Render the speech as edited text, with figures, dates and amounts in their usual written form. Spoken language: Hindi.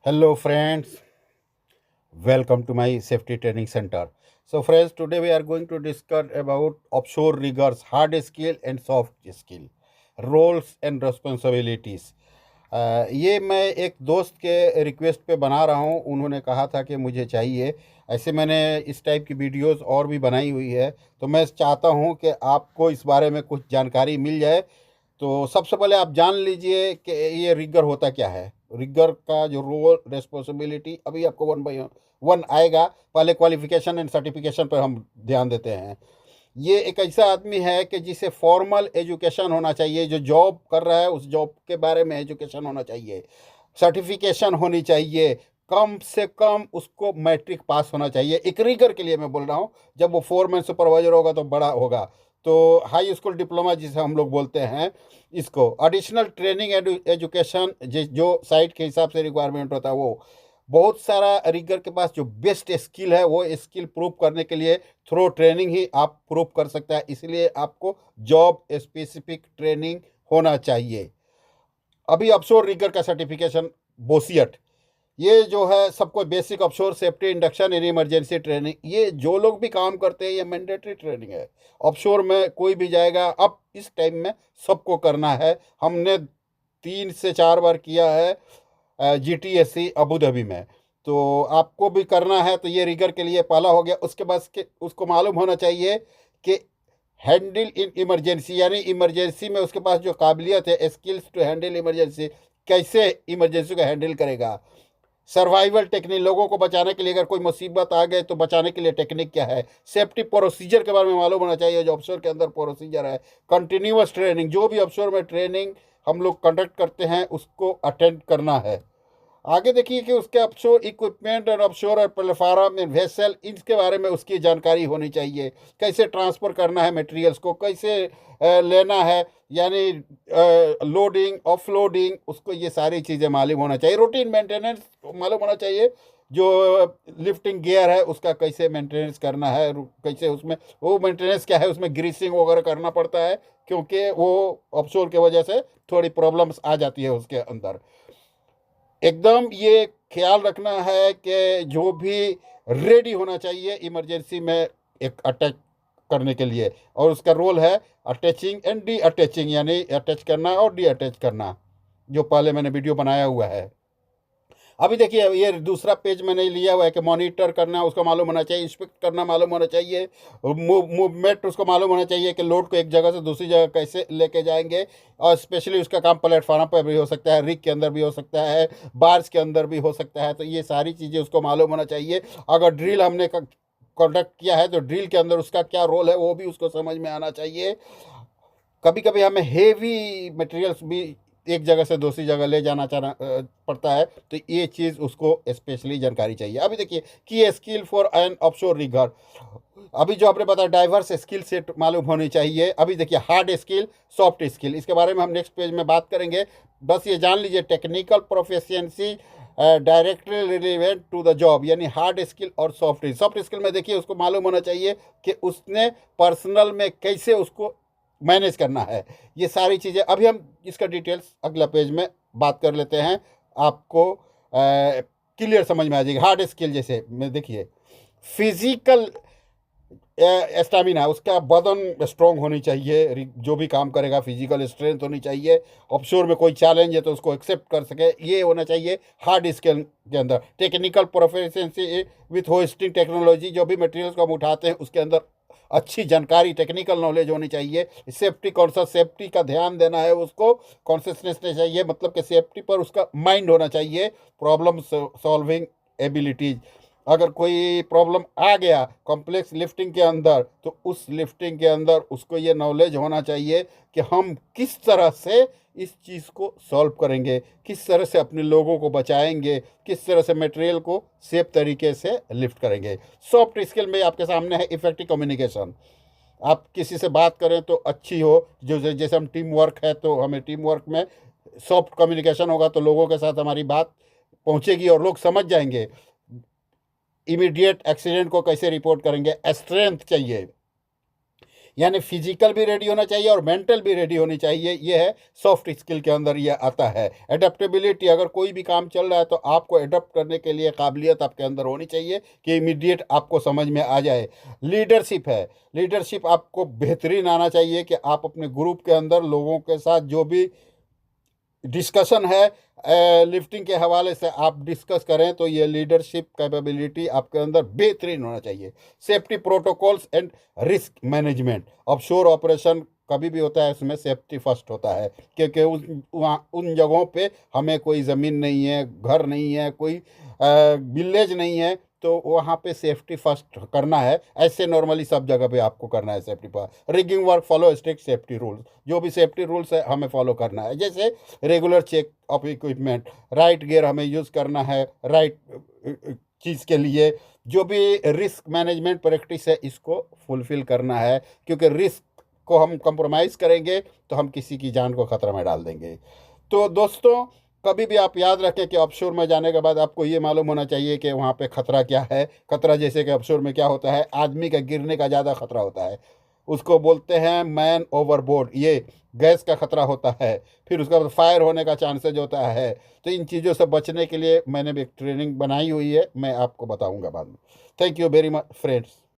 Hello, friends. Welcome to my safety training center. So, friends, today we are going to discuss about offshore riggers, hard skill and soft skill, roles and responsibilities. ये मैं एक दोस्त के रिक्वेस्ट पे बना रहा हूँ। उन्होंने कहा था कि मुझे चाहिए। ऐसे मैंने इस टाइप की वीडियोस और भी बनाई हुई है, तो मैं चाहता हूँ कि आपको इस बारे में कुछ जानकारी मिल जाए। तो सबसे पहले आप जान लीजिए कि ये रिगर होता क्या है। रिगर का जो रोल रिस्पॉन्सिबिलिटी अभी आपको वन बाई वन आएगा। पहले क्वालिफिकेशन एंड सर्टिफिकेशन पर हम ध्यान देते हैं। ये एक ऐसा आदमी है कि जिसे फॉर्मल एजुकेशन होना चाहिए, जो जॉब कर रहा है उस जॉब के बारे में एजुकेशन होना चाहिए, सर्टिफिकेशन होनी चाहिए, कम से कम उसको मैट्रिक पास होना चाहिए। एक रिगर के लिए मैं बोल रहा हूँ। जब वो फोरमैन सुपरवाइजर होगा तो बड़ा होगा, तो हाई स्कूल डिप्लोमा जिसे हम लोग बोलते हैं, इसको एडिशनल ट्रेनिंग एजुकेशन जो साइट के हिसाब से रिक्वायरमेंट होता है वो। बहुत सारा रिगर के पास जो बेस्ट स्किल है वो स्किल प्रूव करने के लिए थ्रो ट्रेनिंग ही आप प्रूव कर सकता है। इसलिए आपको जॉब स्पेसिफिक ट्रेनिंग होना चाहिए। अभी ऑफशोर रिगर का सर्टिफिकेशन बोसियट, ये जो है सबको basic offshore safety induction in emergency training, ये जो लोग भी काम करते हैं ये मैंडेटरी ट्रेनिंग है। ऑफशोर में कोई भी जाएगा अब इस टाइम में सबको करना है। हमने 3 से 4 बार किया है GTSC अबू धाबी में, तो आपको भी करना है। तो ये रिगर के लिए पहला हो गया। उसके बाद के उसको मालूम होना चाहिए कि हैंडल इन इमरजेंसी, यानी इमरजेंसी में उसके पास जो काबिलियत है, स्किल्स टू हैंडल इमरजेंसी, कैसे इमरजेंसी को हैंडल करेगा। सर्वाइवल टेक्निक, लोगों को बचाने के लिए अगर कोई मुसीबत आ गए तो बचाने के लिए टेक्निक क्या है। सेफ्टी प्रोसीजर के बारे में मालूम होना चाहिए, जो ऑफशोर के अंदर प्रोसीजर है। कंटिन्यूअस ट्रेनिंग, जो भी ऑफशोर में ट्रेनिंग हम लोग कंडक्ट करते हैं उसको अटेंड करना है। आगे देखिए कि उसके ऑफशोर इक्विपमेंट और ऑफशोर और प्लेटफार्म वेसल, इसके बारे में उसकी जानकारी होनी चाहिए। कैसे ट्रांसफ़र करना है मटेरियल्स को, कैसे लेना है, यानी लोडिंग ऑफलोडिंग, उसको ये सारी चीज़ें मालूम होना चाहिए। रूटीन मेंटेनेंस मालूम होना चाहिए, जो लिफ्टिंग गियर है उसका कैसे मेंटेनेंस करना है, कैसे उसमें वो मेंटेनेंस क्या है, उसमें ग्रीसिंग वगैरह करना पड़ता है, क्योंकि वो ऑफशोर की वजह से थोड़ी प्रॉब्लम्स आ जाती है उसके अंदर। एकदम ये ख्याल रखना है कि जो भी रेडी होना चाहिए इमरजेंसी में एक अटैक करने के लिए, और उसका रोल है अटैचिंग एंड डी अटैचिंग, यानी अटैच करना और डी अटैच करना, जो पहले मैंने वीडियो बनाया हुआ है। अभी देखिए ये दूसरा पेज मैंने लिया हुआ है कि मॉनिटर करना उसको मालूम होना चाहिए, इंस्पेक्ट करना मालूम होना चाहिए, मूवमेंट उसको मालूम होना चाहिए कि लोड को एक जगह से दूसरी जगह कैसे लेके जाएंगे। और स्पेशली उसका काम प्लेटफार्म पर भी हो सकता है, रिग के अंदर भी हो सकता है, बार्स के अंदर भी हो सकता है। तो ये सारी चीज़ें उसको मालूम होना चाहिए। अगर ड्रिल हमने कॉन्डक्ट किया है तो ड्रिल के अंदर उसका क्या रोल है वो भी उसको समझ में आना चाहिए। कभी कभी हमें हेवी मटेरियल्स भी एक जगह से दूसरी जगह ले जाना पड़ता है, तो ये चीज़ उसको स्पेशली जानकारी चाहिए। अभी देखिए कि skill for an offshore rigger, अभी जो आपने बताया डाइवर्स स्किल सेट मालूम होनी चाहिए। अभी देखिए हार्ड स्किल, सॉफ्ट स्किल, इसके बारे में हम नेक्स्ट पेज में बात करेंगे। बस ये जान लीजिए technical proficiency directly relevant to the job, यानी हार्ड स्किल और सॉफ्ट स्किल। सॉफ्ट स्किल में देखिए उसको मालूम होना चाहिए कि उसने पर्सनल में कैसे उसको मैनेज करना है। ये सारी चीज़ें अभी हम इसका डिटेल्स अगला पेज में बात कर लेते हैं, आपको क्लियर समझ में आ जाएगी। हार्ड स्किल जैसे में देखिए फिजिकल स्टेमिना, उसका बदन स्ट्रांग होनी चाहिए, जो भी काम करेगा फिजिकल स्ट्रेंथ होनी चाहिए। ऑफशोर में कोई चैलेंज है तो उसको एक्सेप्ट कर सके, ये होना चाहिए हार्ड स्किल के अंदर। Technical proficiency with hosting technology, जो भी मटेरियल्स को हम उठाते हैं उसके अंदर अच्छी जानकारी, टेक्निकल नॉलेज होनी चाहिए। सेफ्टी कॉन्शियस, सेफ्टी का ध्यान देना है उसको, कॉन्शियसनेस नहीं चाहिए, मतलब कि सेफ्टी पर उसका माइंड होना चाहिए। प्रॉब्लम सॉल्विंग एबिलिटीज, अगर कोई प्रॉब्लम आ गया कॉम्प्लेक्स लिफ्टिंग के अंदर, तो उस लिफ्टिंग के अंदर उसको ये नॉलेज होना चाहिए कि हम किस तरह से इस चीज़ को सॉल्व करेंगे, किस तरह से अपने लोगों को बचाएंगे, किस तरह से मटेरियल को सेफ तरीके से लिफ्ट करेंगे। सॉफ्ट स्किल में आपके सामने है इफेक्टिव कम्युनिकेशन। आप किसी से बात करें तो अच्छी हो, जो जैसे हम टीम वर्क है तो हमें टीम वर्क में सॉफ्ट कम्युनिकेशन होगा तो लोगों के साथ हमारी बात पहुंचेगी और लोग समझ जाएंगे। इमीडिएट एक्सीडेंट को कैसे रिपोर्ट करेंगे, स्ट्रेंथ चाहिए। यानी फिजिकल भी रेडी होना चाहिए और मेंटल भी रेडी होनी चाहिए। ये है सॉफ्ट स्किल के अंदर ये आता है। एडेप्टेबिलिटी, अगर कोई भी काम चल रहा है तो आपको एडप्ट करने के लिए काबिलियत आपके अंदर होनी चाहिए कि इमीडिएट आपको समझ में आ जाए। लीडरशिप है, लीडरशिप आपको बेहतरीन आना चाहिए कि आप अपने ग्रुप के अंदर लोगों के साथ जो भी डिस्कशन है लिफ्टिंग के हवाले से आप डिस्कस करें तो ये लीडरशिप कैपेबिलिटी आपके अंदर बेहतरीन होना चाहिए। Safety protocols and risk management, offshore operation कभी भी होता है उसमें सेफ्टी फर्स्ट होता है, क्योंकि उन जगहों पे हमें कोई ज़मीन नहीं है, घर नहीं है, कोई विलेज नहीं है, तो वहाँ पे सेफ्टी फर्स्ट करना है। ऐसे नॉर्मली सब जगह पे आपको करना है सेफ्टी पर। Rigging work follow strict safety rules, जो भी सेफ्टी रूल्स है हमें फॉलो करना है। जैसे regular check of equipment, right gear हमें यूज़ करना है राइट चीज़ के लिए। जो भी रिस्क मैनेजमेंट प्रैक्टिस है इसको फुलफ़िल करना है, क्योंकि रिस्क को हम कंप्रोमाइज़ करेंगे तो हम किसी की जान को खतरा में डाल देंगे। तो दोस्तों, कभी भी आप याद रखें कि ऑफशोर में जाने के बाद आपको ये मालूम होना चाहिए कि वहाँ पे खतरा क्या है। खतरा जैसे कि ऑफशोर में क्या होता है, आदमी का गिरने का ज़्यादा खतरा होता है, उसको बोलते हैं मैन ओवरबोर्ड। ये गैस का खतरा होता है, फिर उसका बाद फायर होने का चांसेज होता है। तो इन चीज़ों से बचने के लिए मैंने भी एक ट्रेनिंग बनाई हुई है, मैं आपको बताऊंगा बाद में। Thank you very much friends.